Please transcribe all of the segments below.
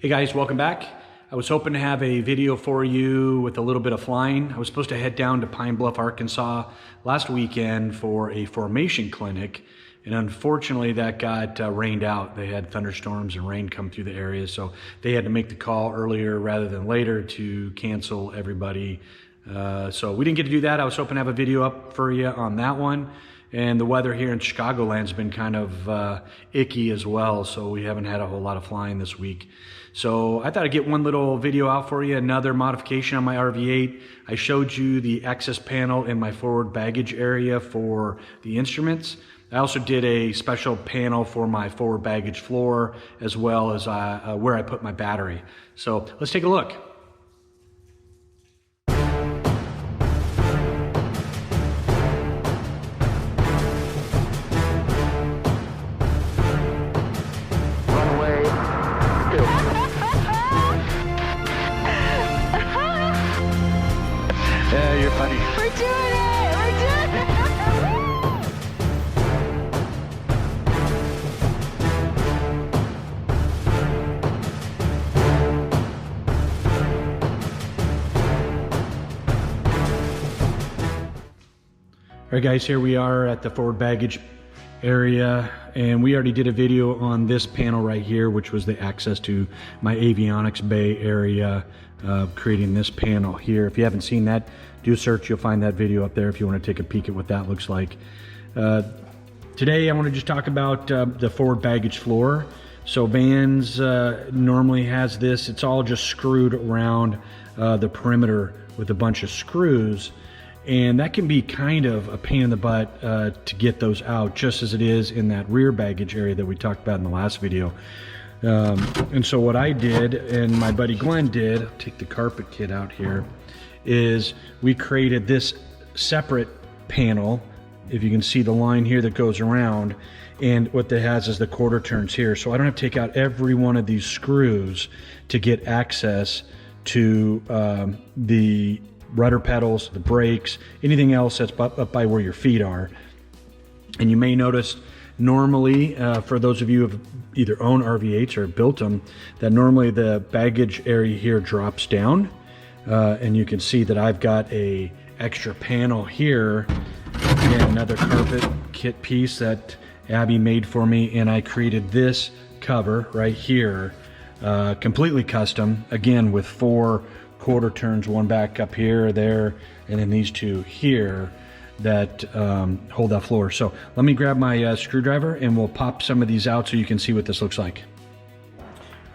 Hey guys, welcome back. I was hoping to have a video for you with a little bit of flying. I was supposed to head down to Pine Bluff, Arkansas last weekend for a formation clinic, and unfortunately that got rained out. They had thunderstorms and rain come through the area, so they had to make the call earlier rather than later to cancel everybody. So we didn't get to do that. I was hoping to have a video up for you on that one. And the weather here in Chicagoland's been kind of icky as well, so we haven't had a whole lot of flying this week. So I thought I'd get one little video out for you, another modification on my RV-8. I showed you the access panel in my forward baggage area for the instruments. I also did a special panel for my forward baggage floor, as well as where I put my battery. So let's take a look. Yeah, you're funny. We're doing it! We're doing it! All right guys, here we are at the forward baggage area, and we already did a video on this panel right here, which was the access to my avionics bay area, creating this panel here. If you haven't seen that, do a search, you'll find that video up there if you want to take a peek at what that looks like. Today I want to just talk about the forward baggage floor. So Vans normally has this, it's all just screwed around the perimeter with a bunch of screws. And that can be kind of a pain in the butt to get those out, just as it is in that rear baggage area that we talked about in the last video. And so what I did, and my buddy Glenn did, I'll take the carpet kit out here, is we created this separate panel. If you can see the line here that goes around, and what that has is the quarter turns here. So I don't have to take out every one of these screws to get access to the rudder pedals, the brakes, anything else that's up by where your feet are. And you may notice normally, for those of you who have either owned RV-8s or built them, that normally the baggage area here drops down. And you can see that I've got a extra panel here, and another carpet kit piece that Abby made for me, and I created this cover right here, completely custom, again with 4 quarter turns, one back up here, there, and then these 2 here that hold that floor. So let me grab my screwdriver and we'll pop some of these out so you can see what this looks like.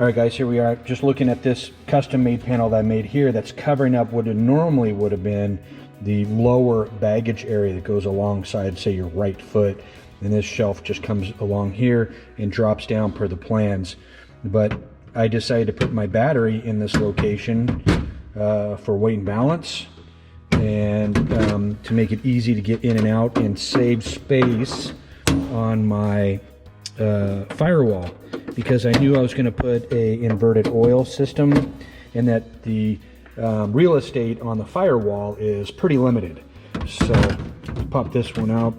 All right guys, here we are just looking at this custom made panel that I made here that's covering up what it normally would have been the lower baggage area that goes alongside, say, your right foot. And this shelf just comes along here and drops down per the plans. But I decided to put my battery in this location for weight and balance, and to make it easy to get in and out and save space on my firewall, because I knew I was going to put a inverted oil system, and that the real estate on the firewall is pretty limited. So let's pop this one out.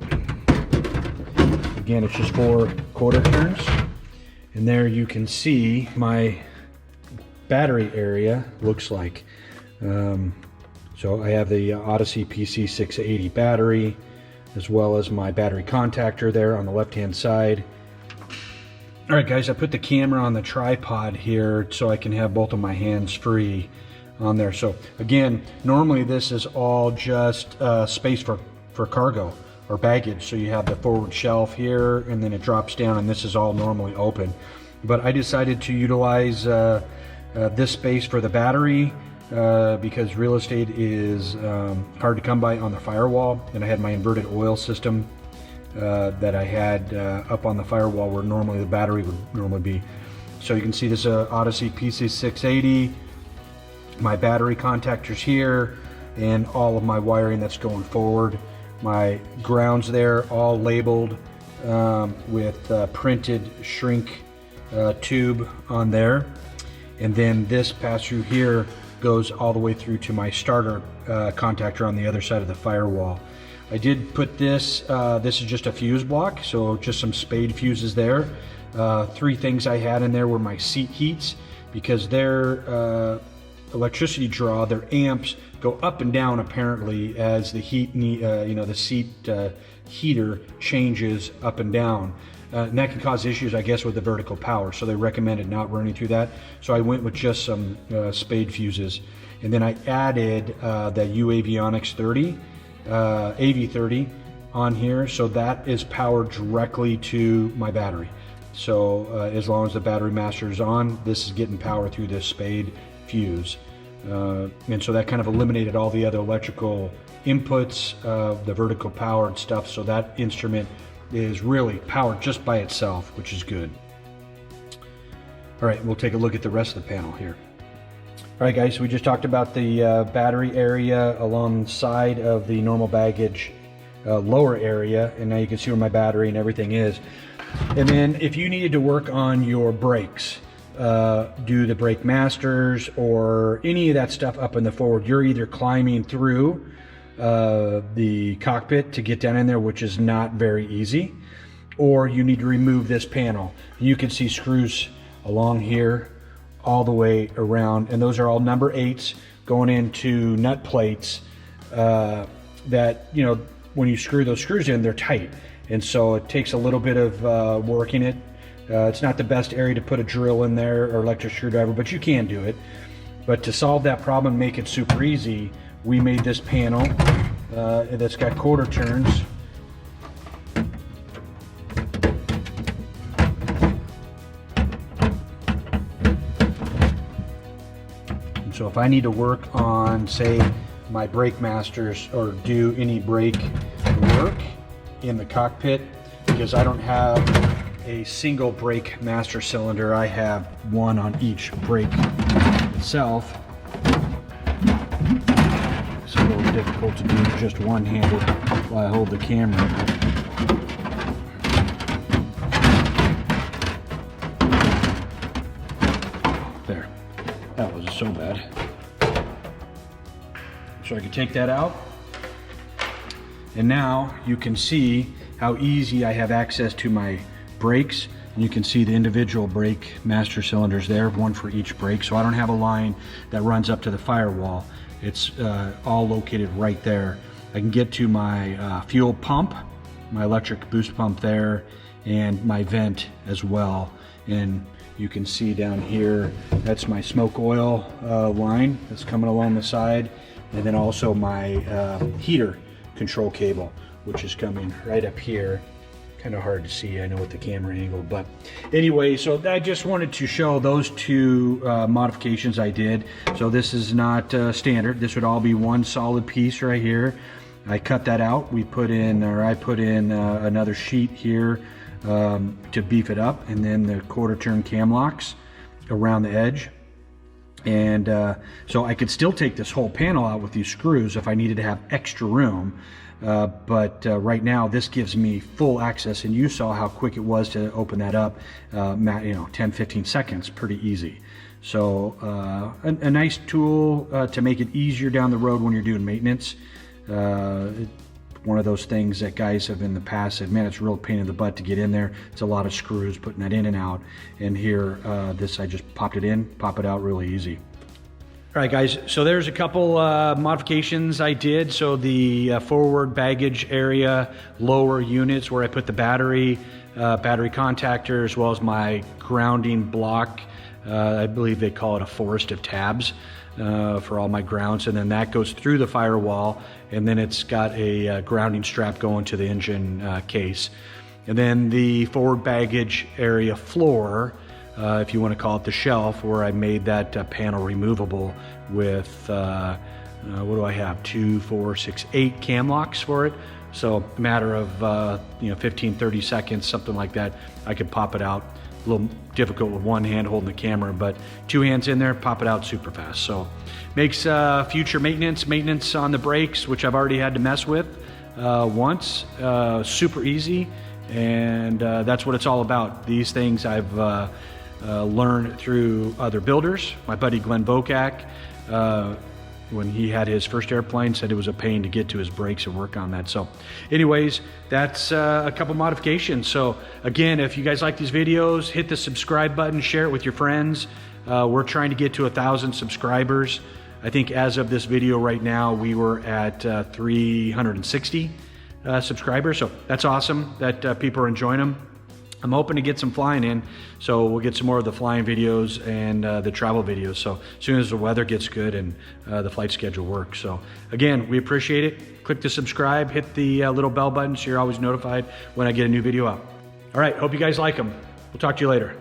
Again, it's just 4 quarter turns, and there you can see my battery area looks like. So I have the Odyssey PC680 battery, as well as my battery contactor there on the left hand side. All right guys, I put the camera on the tripod here so I can have both of my hands free on there. So again, normally this is all just space for cargo or baggage. So you have the forward shelf here, and then it drops down, and this is all normally open. But I decided to utilize this space for the battery because real estate is hard to come by on the firewall, and I had my inverted oil system that I had up on the firewall where normally the battery would normally be. So you can see this Odyssey PC680, my battery contactors here, and all of my wiring that's going forward. My grounds there all labeled with printed shrink tube on there, and then this pass through here goes all the way through to my starter contactor on the other side of the firewall. I did put this, this is just a fuse block, so just some spade fuses there. 3 things I had in there were my seat heats, because their electricity draw, their amps go up and down apparently as the the seat heater changes up and down. And that can cause issues, I guess, with the vertical power. So they recommended not running through that. So I went with just some spade fuses. And then I added the UAvionics 30, AV30 on here. So that is powered directly to my battery. So as long as the battery master is on, this is getting power through this spade fuse. And so that kind of eliminated all the other electrical inputs, the vertical powered stuff. So that instrument is really powered just by itself, which is good. All right, we'll take a look at the rest of the panel here. All right, guys, so we just talked about the battery area alongside of the normal baggage lower area, and now you can see where my battery and everything is. And then if you needed to work on your brakes, do the brake masters or any of that stuff up in the forward, you're either climbing through the cockpit to get down in there, which is not very easy, or you need to remove this panel. You can see screws along here all the way around, and those are all number 8s going into nut plates that, you know, when you screw those screws in, they're tight, and so it takes a little bit of working it. It's not the best area to put a drill in there or electric screwdriver, but you can do it. But to solve that problem and make it super easy, we made this panel that's got quarter turns. And so if I need to work on, say, my brake masters or do any brake work in the cockpit, because I don't have a single brake master cylinder, I have one on each brake itself. It's a little difficult to do just one-handed while I hold the camera. There, that wasn't so bad. So I can take that out, and now you can see how easy I have access to my brakes. And you can see the individual brake master cylinders there, one for each brake. So I don't have a line that runs up to the firewall. It's all located right there. I can get to my fuel pump, my electric boost pump there, and my vent as well. And you can see down here, that's my smoke oil line that's coming along the side. And then also my heater control cable, which is coming right up here. Kind of hard to see, I know, with the camera angle, but anyway, so I just wanted to show those two modifications I did. So this is not standard. This would all be one solid piece right here. I cut that out. I put in another sheet here to beef it up, and then the quarter turn cam locks around the edge. And so I could still take this whole panel out with these screws if I needed to have extra room. But right now this gives me full access, and you saw how quick it was to open that up, 10-15 seconds, pretty easy. So a nice tool to make it easier down the road when you're doing maintenance. One of those things that guys have in the past said, man, it's a real pain in the butt to get in there. It's a lot of screws putting that in and out. And here, this, I just popped it in, pop it out really easy. All right, guys, so there's a couple modifications I did. So the forward baggage area, lower units where I put the battery contactor, as well as my grounding block. I believe they call it a forest of tabs for all my grounds. And then that goes through the firewall, and then it's got a grounding strap going to the engine case. And then the forward baggage area floor, if you want to call it the shelf, where I made that panel removable with, what do I have, 2, 4, 6, 8 cam locks for it. So a matter of 15-30 seconds, something like that, I could pop it out. A little difficult with one hand holding the camera, but two hands in there, pop it out super fast. So makes future maintenance on the brakes, which I've already had to mess with once, super easy. And that's what it's all about. These things I've learned through other builders. My buddy Glenn Bokak when he had his first airplane, said it was a pain to get to his brakes and work on that. So anyways, that's a couple modifications. So again, if you guys like these videos, hit the subscribe button, share it with your friends. We're trying to get to 1,000 subscribers. I think as of this video right now, we were at 360 subscribers. So that's awesome that people are enjoying them. I'm hoping to get some flying in, so we'll get some more of the flying videos and the travel videos. So as soon as the weather gets good and the flight schedule works. So again, we appreciate it. Click the subscribe, hit the little bell button so you're always notified when I get a new video up. All right, hope you guys like them. We'll talk to you later.